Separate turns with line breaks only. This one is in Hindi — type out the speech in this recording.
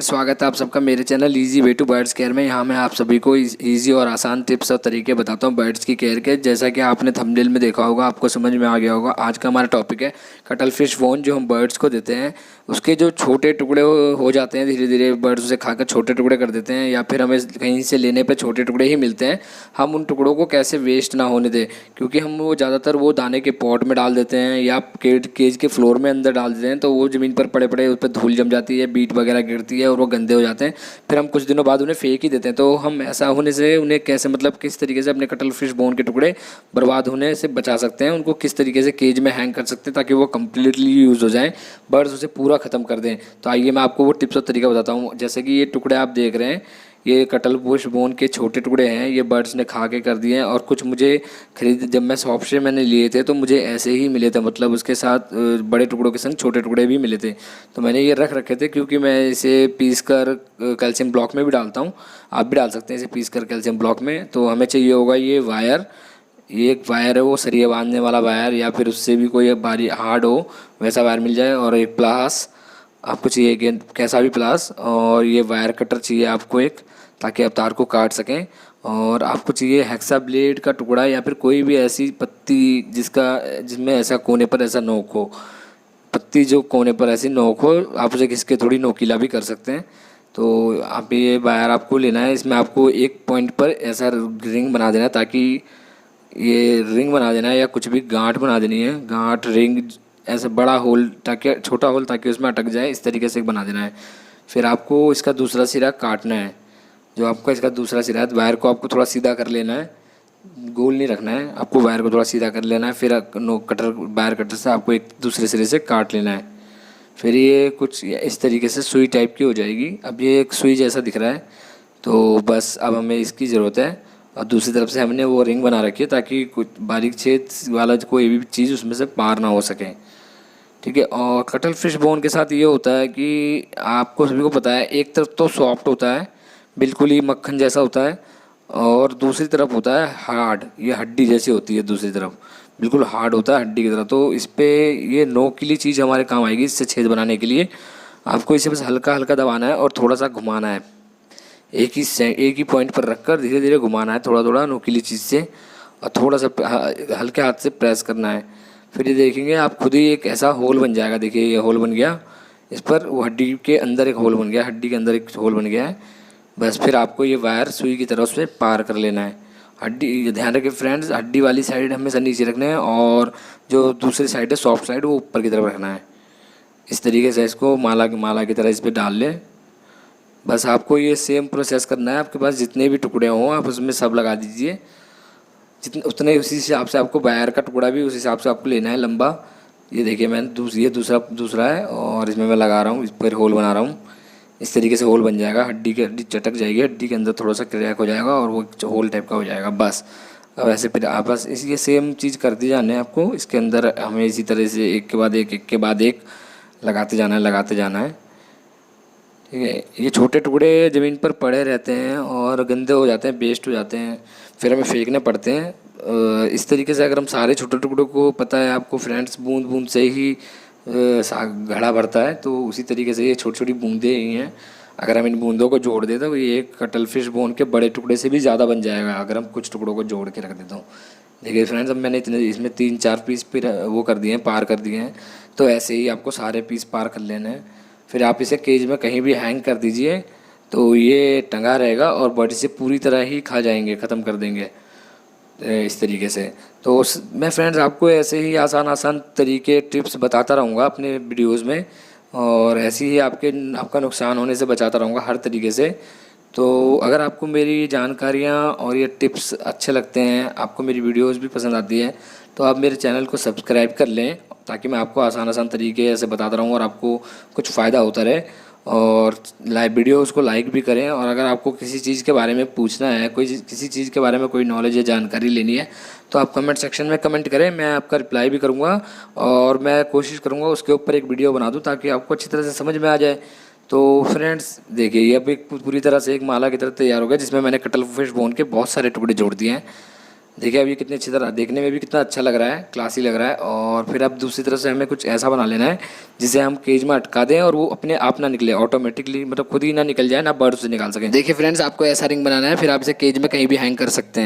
फ्रेंड्स, स्वागत है आप सबका मेरे channel easy way to birds care में। यहाँ मैं आप सभी को इजी और आसान टिप्स और तरीके बताता हूँ बर्ड्स की केयर के। जैसा कि आपने थंबनेल में देखा होगा, आपको समझ में आ गया होगा। आज का हमारा टॉपिक है कटल फिश बोन, जो हम बर्ड्स को देते हैं। उसके जो छोटे टुकड़े हो जाते हैं, धीरे धीरे बर्ड्स उसे खाकर छोटे टुकड़े कर देते हैं, या फिर हमें कहीं से लेने पर छोटे टुकड़े ही मिलते हैं। हम उन टुकड़ों को कैसे वेस्ट ना होने दें, क्योंकि हम वो ज़्यादातर वो दाने के पॉट में डाल देते हैं या केज के फ्लोर में अंदर डाल देते हैं, तो वो ज़मीन पर पड़े पड़े उस पर धूल जम जाती है, बीट वगैरह गिरती है और वो गंदे हो जाते हैं। फिर हम कुछ दिनों बाद उन्हें फेंक ही देते हैं। तो हम ऐसा होने से उन्हें कैसे, मतलब किस तरीके से अपने कटल फिश बोन के टुकड़े बर्बाद होने से बचा सकते हैं, उनको किस तरीके से केज में हैंग कर सकते हैं ताकि वो कम्प्लीटली यूज़ हो जाए, बर्ड्स उसे पूरा ख़त्म कर दें। तो आइए मैं आपको वो टिप्स और तरीका बताता हूँ। जैसे कि ये टुकड़े आप देख रहे हैं, ये कटल फिश बोन के छोटे टुकड़े हैं, ये बर्ड्स ने खा के कर दिए हैं। और कुछ मुझे जब मैं शॉप से मैंने लिए थे तो मुझे ऐसे ही मिले थे, मतलब उसके साथ बड़े टुकड़ों के संग छोटे टुकड़े भी मिले थे। तो मैंने ये रख रखे थे, क्योंकि मैं इसे पीस कर कैल्शियम ब्लॉक में भी डालता हूँ। आप भी डाल सकते हैं इसे पीस कर कैल्शियम ब्लॉक में। तो हमें चाहिए होगा ये वायर, ये एक वायर है वो सरिया बांधने वाला वायर, या फिर उससे भी कोई भारी हार्ड हो वैसा वायर मिल जाए। और एक प्लास आपको चाहिए, कैसा भी प्लास। और ये वायर कटर चाहिए आपको एक, ताकि आप तार को काट सकें। और आपको चाहिए हेक्सा ब्लेड का टुकड़ा, या फिर कोई भी ऐसी पत्ती जिसमें ऐसा कोने पर ऐसा नोक हो, पत्ती जो कोने पर ऐसी नोक हो, आप उसे घिस के थोड़ी नोकीला भी कर सकते हैं। तो आप ये वायर आपको लेना है। इसमें आपको एक पॉइंट पर ऐसा रिंग बना देना है, ताकि ये रिंग बना देना है, या कुछ भी गांठ बना देनी है, गांठ रिंग ऐसे बड़ा होल ताकि छोटा होल ताकि उसमें अटक जाए, इस तरीके से बना देना है। फिर आपको इसका दूसरा सिरा काटना है। जो आपका इसका दूसरा सिरा है, वायर को आपको थोड़ा सीधा कर लेना है, गोल नहीं रखना है, आपको वायर को थोड़ा सीधा कर लेना है। फिर वायर कटर से आपको एक दूसरे सिरे से काट लेना है। फिर ये कुछ इस तरीके से सुई टाइप की हो जाएगी। अब ये एक सुई जैसा दिख रहा है, तो बस अब हमें इसकी ज़रूरत है। और दूसरी तरफ से हमने वो रिंग बना रखी है, ताकि कुछ बारीक छेद वाला कोई भी चीज़ उसमें से पार ना हो सके। ठीक है। और कटल फिश बोन के साथ ये होता है कि आपको सभी को पता है, एक तरफ तो सॉफ्ट होता है, बिल्कुल ही मक्खन जैसा होता है, और दूसरी तरफ होता है हार्ड, ये हड्डी जैसी होती है। दूसरी तरफ बिल्कुल हार्ड होता है, हड्डी की तरह। तो इस पर ये नोकीली चीज़ हमारे काम आएगी। इससे छेद बनाने के लिए आपको इसे बस हल्का हल्का दबाना है और थोड़ा सा घुमाना है। एक ही पॉइंट पर रखकर धीरे धीरे घुमाना है, थोड़ा थोड़ा नोकीली चीज़ से, और थोड़ा सा हल्के हाथ से प्रेस करना है। फिर ये देखेंगे आप खुद ही एक ऐसा होल बन जाएगा। देखिए ये होल बन गया, इस पर वो हड्डी के अंदर एक होल बन गया, हड्डी के अंदर एक होल बन गया है। बस फिर आपको ये वायर सुई की तरह उसमें पार कर लेना है। हड्डी, ध्यान रखें फ्रेंड्स, हड्डी वाली साइड हमेशा नीचे रखना है, और जो दूसरी साइड है सॉफ्ट साइड, वो ऊपर की तरफ रखना है। इस तरीके से इसको माला की तरह इस पर डाल लें। बस आपको ये सेम प्रोसेस करना है। आपके पास जितने भी टुकड़े हों आप उसमें सब लगा दीजिए, जितने उतने उसी हिसाब से आपको वायर का टुकड़ा भी उस हिसाब से आपको लेना है, लंबा। ये देखिए मैंने ये दूसरा है, और इसमें मैं लगा रहा हूँ, इस पर होल बना रहा हूँ। इस तरीके से होल बन जाएगा, हड्डी चटक जाएगी, हड्डी के अंदर थोड़ा सा क्रैक हो जाएगा और वो होल टाइप का हो जाएगा। बस अब ऐसे फिर आप बस ये सेम चीज़ करते जाना है आपको। इसके अंदर हमें इसी तरह से एक के बाद एक लगाते जाना है। ठीक है। ये छोटे टुकड़े ज़मीन पर पड़े रहते हैं और गंदे हो जाते हैं, वेस्ट हो जाते हैं, फिर हमें फेंकने पड़ते हैं। इस तरीके से अगर हम सारे छोटे टुकड़ों को, पता है आपको फ्रेंड्स, बूंद बूंद से ही घड़ा भरता है, तो उसी तरीके से ये छोटी छोटी बूंदें ही हैं। अगर हम इन बूंदों को जोड़ दें तो ये एक कटल फिश बोन के बड़े टुकड़े से भी ज़्यादा बन जाएगा, अगर हम कुछ टुकड़ों को जोड़ के रख देता हूँ। देखिए फ्रेंड्स, अब मैंने इतने इसमें 3-4 पीस फिर वो कर दिए हैं, पार कर दिए हैं। तो ऐसे ही आपको सारे पीस पार कर लेने हैं। फिर आप इसे केज में कहीं भी हैंग कर दीजिए, तो ये टंगा रहेगा और बर्ड इसे पूरी तरह ही खा जाएंगे, ख़त्म कर देंगे इस तरीके से। तो मैं फ्रेंड्स आपको ऐसे ही आसान तरीके, टिप्स बताता रहूँगा अपने वीडियोज़ में, और ऐसे ही आपका नुकसान होने से बचाता रहूँगा हर तरीके से। तो अगर आपको मेरी जानकारियाँ और ये टिप्स अच्छे लगते हैं, आपको मेरी वीडियोज़ भी पसंद आती है, तो आप मेरे चैनल को सब्सक्राइब कर लें, ताकि मैं आपको आसान तरीके ऐसे बताता रहूँ और आपको कुछ फ़ायदा होता रहे। और वीडियोज़ को लाइक भी करें। और अगर आपको किसी चीज़ के बारे में पूछना है, किसी चीज़ के बारे में कोई नॉलेज या जानकारी लेनी है, तो आप कमेंट सेक्शन में कमेंट करें, मैं आपका रिप्लाई भी करूँगा। और मैं कोशिश करूँगा उसके ऊपर एक वीडियो बना दूँ, ताकि आपको अच्छी तरह से समझ में आ जाए। तो फ्रेंड्स देखिए, ये अब एक पूरी तरह से एक माला की तरह तैयार हो गया, जिसमें मैंने कटल फिश बोन के बहुत सारे टुकड़े जोड़ दिए हैं। देखिए अब ये कितनी अच्छी तरह देखने में भी कितना अच्छा लग रहा है, क्लासी लग रहा है। और फिर अब दूसरी तरफ से हमें कुछ ऐसा बना लेना है जिसे हम केज में अटका दें और वो अपने आप ना निकले, ऑटोमेटिकली मतलब खुद ही ना निकल जाए, ना बर्ड से निकाल सकें। देखिए फ्रेंड्स, आपको ऐसा रिंग बनाना है, फिर आप इसे केज में कहीं भी हैंग कर सकते हैं।